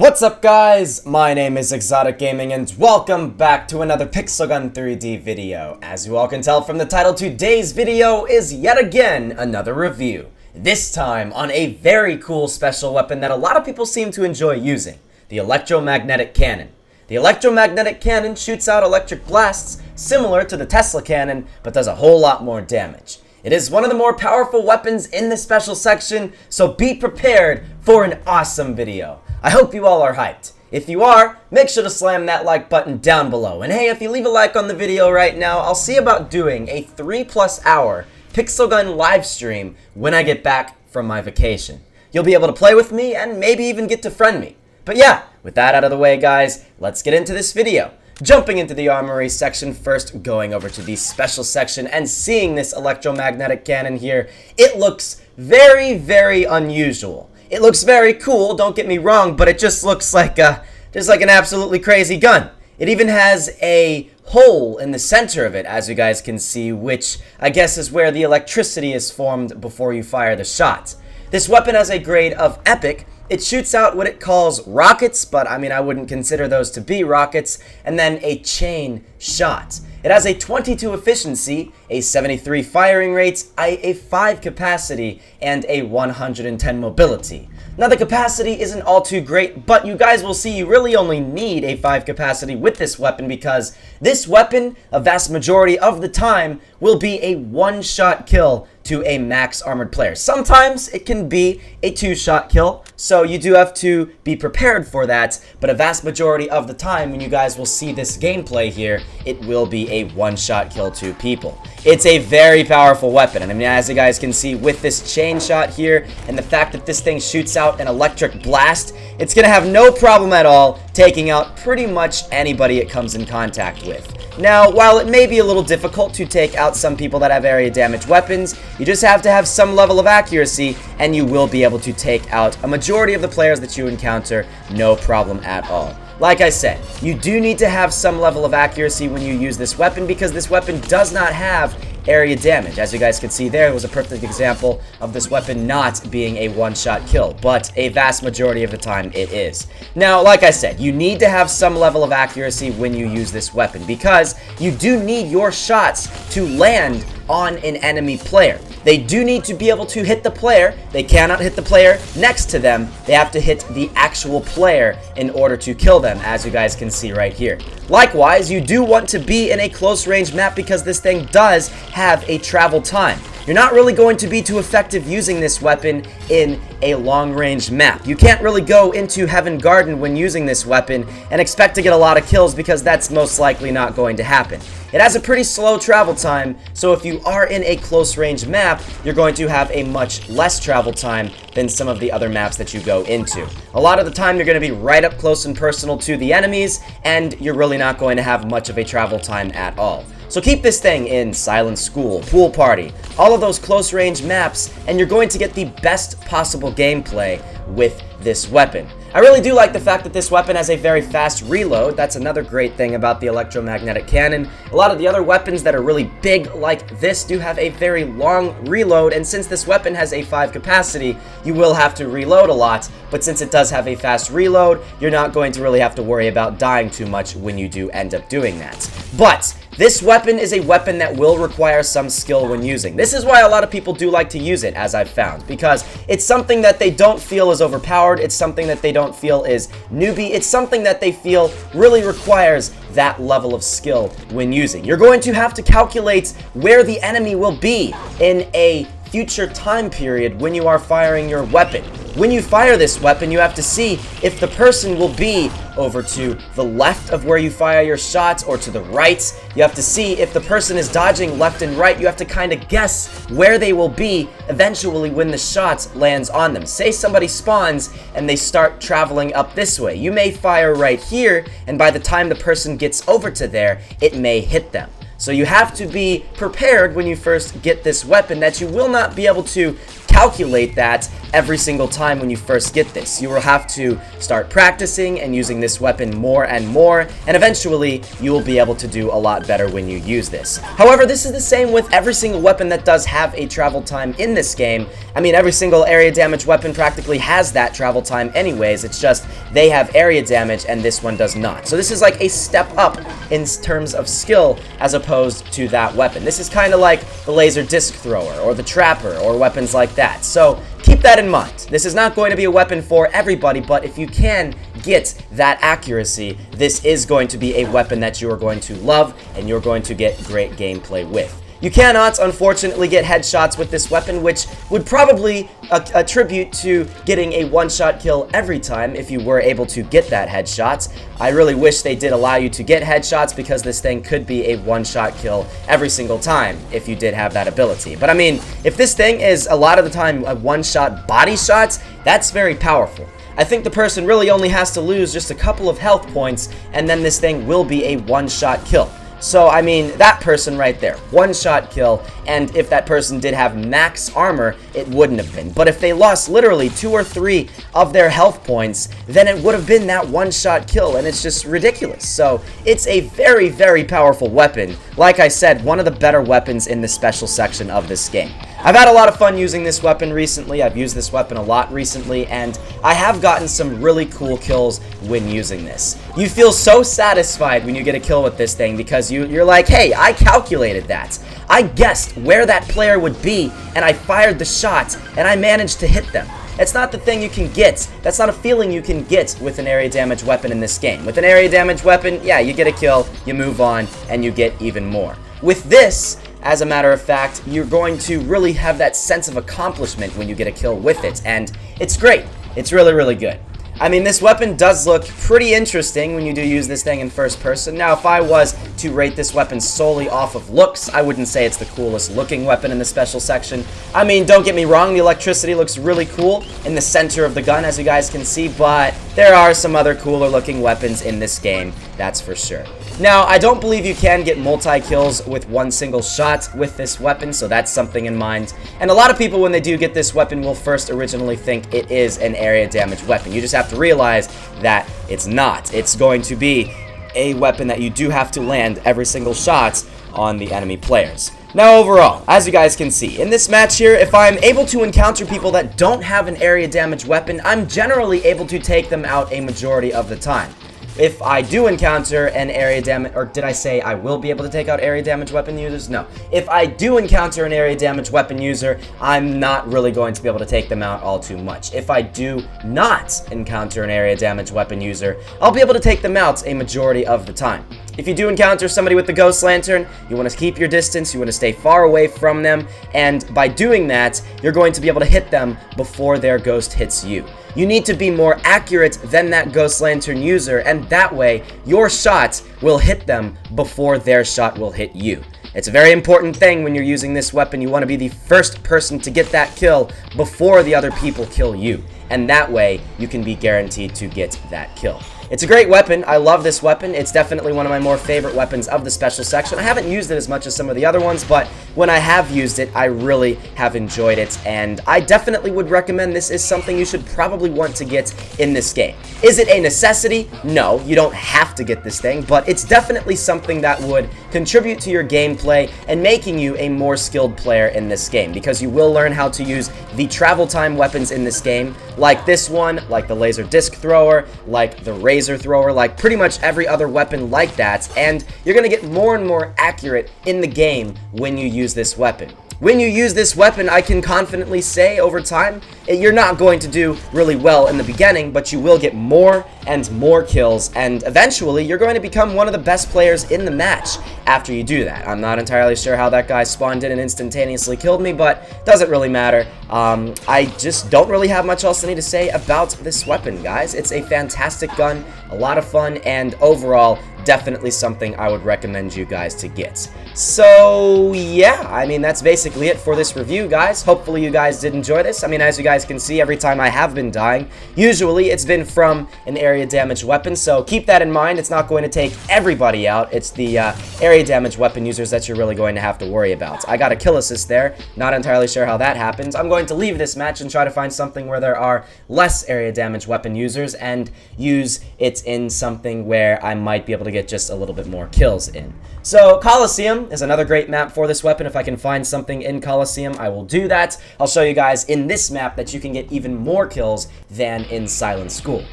What's up guys, my name is ExxotikGaming and welcome back to another Pixel Gun 3D video. As you all can tell from the title, today's video is yet again another review. This time on a very cool special weapon that a lot of people seem to enjoy using, the Electromagnetic Cannon. The Electromagnetic Cannon shoots out electric blasts similar to the Tesla cannon, but does a whole lot more damage. It is one of the more powerful weapons in this special section, so be prepared for an awesome video. I hope you all are hyped. If you are, make sure to slam that like button down below. And hey, if you leave a like on the video right now, I'll see about doing a 3+ hour Pixel Gun live stream when I get back from my vacation. You'll be able to play with me and maybe even get to friend me. But yeah, with that out of the way guys, let's get into this video. Jumping into the armory section first, going over to the special section and seeing this electromagnetic cannon here, it looks very, very unusual. It looks very cool, don't get me wrong, but it just looks like an absolutely crazy gun. It even has a hole in the center of it, as you guys can see, which I guess is where the electricity is formed before you fire the shot. This weapon has a grade of Epic. It shoots out what it calls rockets, but I mean I wouldn't consider those to be rockets, and then a chain shot. It has a 22 efficiency, a 73 firing rate, a 5 capacity, and a 110 mobility. Now the capacity isn't all too great, but you guys will see you really only need a 5 capacity with this weapon because this weapon, a vast majority of the time, will be a one-shot kill to a max armored player. Sometimes it can be a 2-shot kill, so you do have to be prepared for that, but a vast majority of the time when you guys will see this gameplay here, it will be a one-shot kill to people. It's a very powerful weapon, and I mean as you guys can see with this chain shot here and the fact that this thing shoots out an electric blast, it's gonna have no problem at all taking out pretty much anybody it comes in contact with. Now, while it may be a little difficult to take out some people that have area damage weapons, you just have to have some level of accuracy and you will be able to take out a majority of the players that you encounter, no problem at all. Like I said, you do need to have some level of accuracy when you use this weapon because this weapon does not have area damage. As you guys can see there, it was a perfect example of this weapon not being a one-shot kill, but a vast majority of the time it is. Now, like I said, you need to have some level of accuracy when you use this weapon because you do need your shots to land on an enemy player. They do need to be able to hit the player. They cannot hit the player next to them. They have to hit the actual player in order to kill them, as you guys can see right here. Likewise, you do want to be in a close range map because this thing does have a travel time. You're not really going to be too effective using this weapon in a long-range map. You can't really go into Heaven Garden when using this weapon and expect to get a lot of kills because that's most likely not going to happen. It has a pretty slow travel time, so if you are in a close-range map, you're going to have a much less travel time than some of the other maps that you go into. A lot of the time, you're going to be right up close and personal to the enemies, and you're really not going to have much of a travel time at all. So keep this thing in Silent School, Pool Party, all of those close-range maps, and you're going to get the best possible gameplay with this weapon. I really do like the fact that this weapon has a very fast reload. That's another great thing about the electromagnetic cannon. A lot of the other weapons that are really big like this do have a very long reload, and since this weapon has a 5 capacity, you will have to reload a lot, but since it does have a fast reload, you're not going to really have to worry about dying too much when you do end up doing that. But this weapon is a weapon that will require some skill when using. This is why a lot of people do like to use it, as I've found, because it's something that they don't feel is overpowered, it's something that they don't feel is newbie, it's something that they feel really requires that level of skill when using. You're going to have to calculate where the enemy will be in a future time period when you are firing your weapon. When you fire this weapon, you have to see if the person will be over to the left of where you fire your shots or to the right. You have to see if the person is dodging left and right. You have to kind of guess where they will be eventually when the shot lands on them. Say somebody spawns and they start traveling up this way. You may fire right here, and by the time the person gets over to there, it may hit them. So you have to be prepared when you first get this weapon that you will not be able to calculate that every single time when you first get this. You will have to start practicing and using this weapon more and more, and eventually you will be able to do a lot better when you use this. However, this is the same with every single weapon that does have a travel time in this game. I mean, every single area damage weapon practically has that travel time anyways. It's just they have area damage and this one does not. So this is like a step up in terms of skill as opposed to that weapon. This is kind of like the laser disc thrower or the trapper or weapons like that. So keep that in mind. This is not going to be a weapon for everybody, but if you can get that accuracy, this is going to be a weapon that you are going to love and you're going to get great gameplay with. You cannot, unfortunately, get headshots with this weapon, which would probably attribute to getting a one-shot kill every time if you were able to get that headshot. I really wish they did allow you to get headshots because this thing could be a one-shot kill every single time if you did have that ability. But I mean, if this thing is a lot of the time a one-shot body shot, that's very powerful. I think the person really only has to lose just a couple of health points and then this thing will be a one-shot kill. So, I mean, that person right there, one-shot kill, and if that person did have max armor, it wouldn't have been. But if they lost literally 2 or 3 of their health points, then it would have been that one-shot kill, and it's just ridiculous. So, it's a very, very powerful weapon. Like I said, one of the better weapons in the special section of this game. I've had a lot of fun using this weapon recently. I've used this weapon a lot recently, and I have gotten some really cool kills when using this. You feel so satisfied when you get a kill with this thing because you're like, hey, I calculated that. I guessed where that player would be, and I fired the shot, and I managed to hit them. It's not the thing you can get. That's not a feeling you can get with an area damage weapon in this game. With an area damage weapon, yeah, you get a kill, you move on, and you get even more. With this, as a matter of fact, you're going to really have that sense of accomplishment when you get a kill with it, and it's great. It's really, really good. I mean, this weapon does look pretty interesting when you do use this thing in first person. Now, if I was to rate this weapon solely off of looks, I wouldn't say it's the coolest looking weapon in the special section. I mean, don't get me wrong, the electricity looks really cool in the center of the gun, as you guys can see, but there are some other cooler looking weapons in this game, that's for sure. Now, I don't believe you can get multi-kills with one single shot with this weapon, so that's something in mind. And a lot of people, when they do get this weapon, will first originally think it is an area damage weapon. You just have to realize that it's not. It's going to be a weapon that you do have to land every single shot on the enemy players. Now, overall, as you guys can see, in this match here, if I'm able to encounter people that don't have an area damage weapon, I'm generally able to take them out a majority of the time. If I do encounter an area damage, or did I say I will be able to take out area damage weapon users? No. If I do encounter an area damage weapon user, I'm not really going to be able to take them out all too much. If I do not encounter an area damage weapon user, I'll be able to take them out a majority of the time. If you do encounter somebody with the ghost lantern, you want to keep your distance, you want to stay far away from them, and by doing that, you're going to be able to hit them before their ghost hits you. You need to be more accurate than that ghost lantern user, and that way, your shot will hit them before their shot will hit you. It's a very important thing when you're using this weapon. You want to be the first person to get that kill before the other people kill you, and that way, you can be guaranteed to get that kill. It's a great weapon. I love this weapon. It's definitely one of my more favorite weapons of the special section. I haven't used it as much as some of the other ones, but when I have used it, I really have enjoyed it, and I definitely would recommend this is something you should probably want to get in this game. Is it a necessity? No, you don't have to get this thing, but it's definitely something that would contribute to your gameplay and making you a more skilled player in this game, because you will learn how to use the travel time weapons in this game, like this one, like the laser disc thrower, like the razor thrower, like pretty much every other weapon like that, and you're going to get more and more accurate in the game when you use this weapon. When you use this weapon, I can confidently say over time, you're not going to do really well in the beginning, but you will get more and more kills, and eventually you're going to become one of the best players in the match after you do that. I'm not entirely sure how that guy spawned in and instantaneously killed me, but doesn't really matter. I just don't really have much else I need to say about this weapon, guys. It's a fantastic gun, a lot of fun, and overall, definitely something I would recommend you guys to get. So yeah, I mean, that's basically it for this review, guys. Hopefully you guys did enjoy this. I mean, as you guys can see, every time I have been dying, usually it's been from an area damage weapon, so keep that in mind. It's not going to take everybody out. It's the area damage weapon users that you're really going to have to worry about. I got a kill assist there. Not entirely sure how that happens. I'm going to leave this match and try to find something where there are less area damage weapon users and use it in something where I might be able to get just a little bit more kills in. So Coliseum is another great map for this weapon. If I can find something in Coliseum, I will do that. I'll show you guys in this map that you can get even more kills than in Silent School.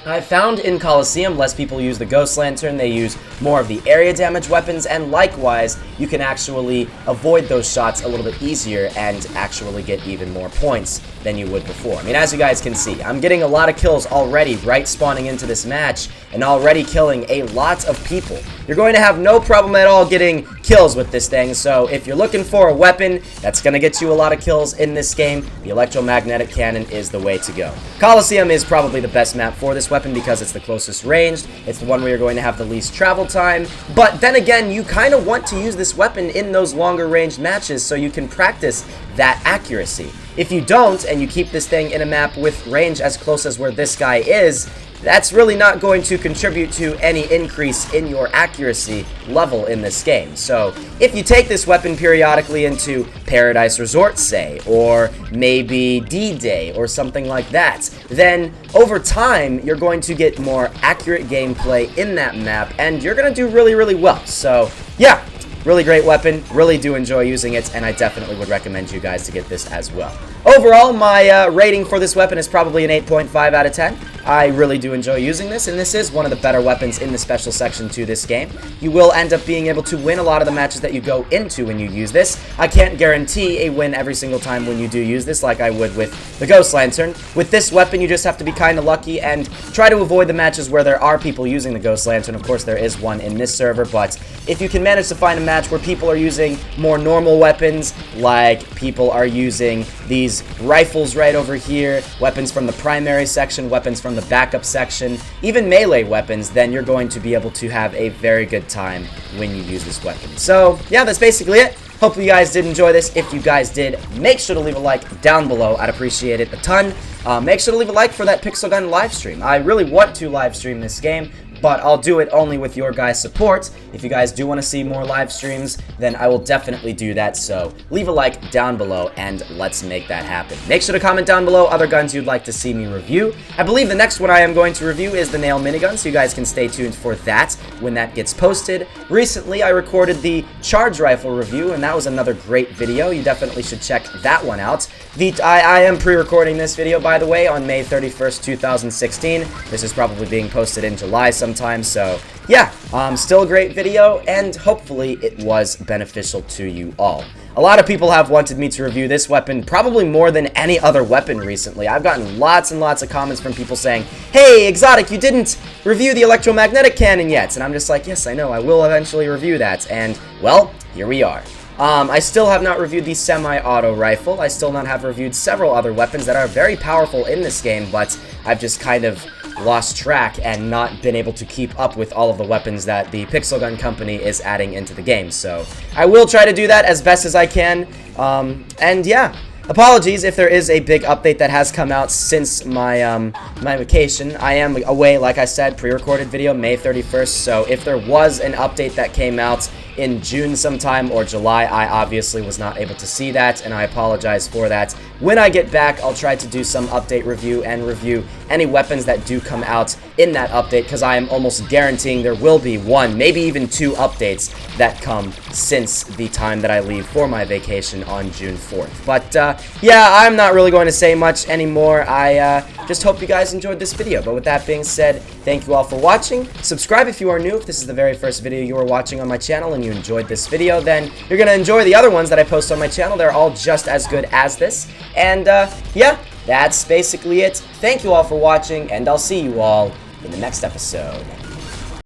I found in Coliseum less people use the Ghost Lantern, they use more of the area damage weapons, and likewise, you can actually avoid those shots a little bit easier and actually get even more points than you would before. I mean, as you guys can see, I'm getting a lot of kills already right spawning into this match and already killing a lot of people. You're going to have no problem at all getting kills with this thing, so if you're looking for a weapon that's going to get you a lot of kills in this game, the Electromagnetic Cannon is the way to go. Coliseum is probably the best map for this weapon because it's the closest ranged, it's the one where you're going to have the least travel time, but then again, you kind of want to use this weapon in those longer ranged matches so you can practice that accuracy. If you don't, and you keep this thing in a map with range as close as where this guy is, that's really not going to contribute to any increase in your accuracy level in this game. So if you take this weapon periodically into Paradise Resort, say, or maybe D-Day or something like that, then over time you're going to get more accurate gameplay in that map and you're going to do really, really well. So yeah, really great weapon, really do enjoy using it, and I definitely would recommend you guys to get this as well. Overall, my rating for this weapon is probably an 8.5 out of 10. I really do enjoy using this, and this is one of the better weapons in the special section to this game. You will end up being able to win a lot of the matches that you go into when you use this. I can't guarantee a win every single time when you do use this like I would with the Ghost Lantern. With this weapon, you just have to be kind of lucky and try to avoid the matches where there are people using the Ghost Lantern. Of course, there is one in this server, but if you can manage to find a match where people are using more normal weapons, like people are using these rifles right over here, weapons from the primary section, weapons from the backup section, even melee weapons, then you're going to be able to have a very good time when you use this weapon. So yeah, that's basically it. Hope you guys did enjoy this. If you guys did, make sure to leave a like down below. I'd appreciate it a ton. Make sure to leave a like for that Pixel Gun live stream. I really want to live stream this game, but I'll do it only with your guys' support. If you guys do want to see more live streams, then I will definitely do that, so leave a like down below and let's make that happen. Make sure to comment down below other guns you'd like to see me review. I believe the next one I am going to review is the nail minigun, so you guys can stay tuned for that when that gets posted. Recently, I recorded the charge rifle review, and that was another great video. You definitely should check that one out. I am pre-recording this video, by the way, on May 31st, 2016. This is probably being posted in July sometime, so yeah, still a great video, and hopefully it was beneficial to you all. A lot of people have wanted me to review this weapon, probably more than any other weapon recently. I've gotten lots and lots of comments from people saying, "Hey, Exotic, you didn't review the Electromagnetic Cannon yet." And I'm just like, yes, I know, I will eventually review that, and, well, here we are. I still have not reviewed the semi-auto rifle. I still not have reviewed several other weapons that are very powerful in this game, but I've just kind of lost track and not been able to keep up with all of the weapons that the Pixel Gun company is adding into the game. So I will try to do that as best as I can. And yeah, apologies if there is a big update that has come out since my my vacation. I am away, like I said, pre-recorded video May 31st, so if there was an update that came out in June sometime or July, I obviously was not able to see that, and I apologize for that. When I get back, I'll try to do some update review and review any weapons that do come out in that update, because I am almost guaranteeing there will be one, maybe even two updates that come since the time that I leave for my vacation on June 4th. But yeah, I'm not really going to say much anymore. I just hope you guys enjoyed this video. But with that being said, thank you all for watching. Subscribe if you are new. If this is the very first video you are watching on my channel and you enjoyed this video, then you're going to enjoy the other ones that I post on my channel. They're all just as good as this. And yeah, that's basically it. Thank you all for watching, and I'll see you all in the next episode.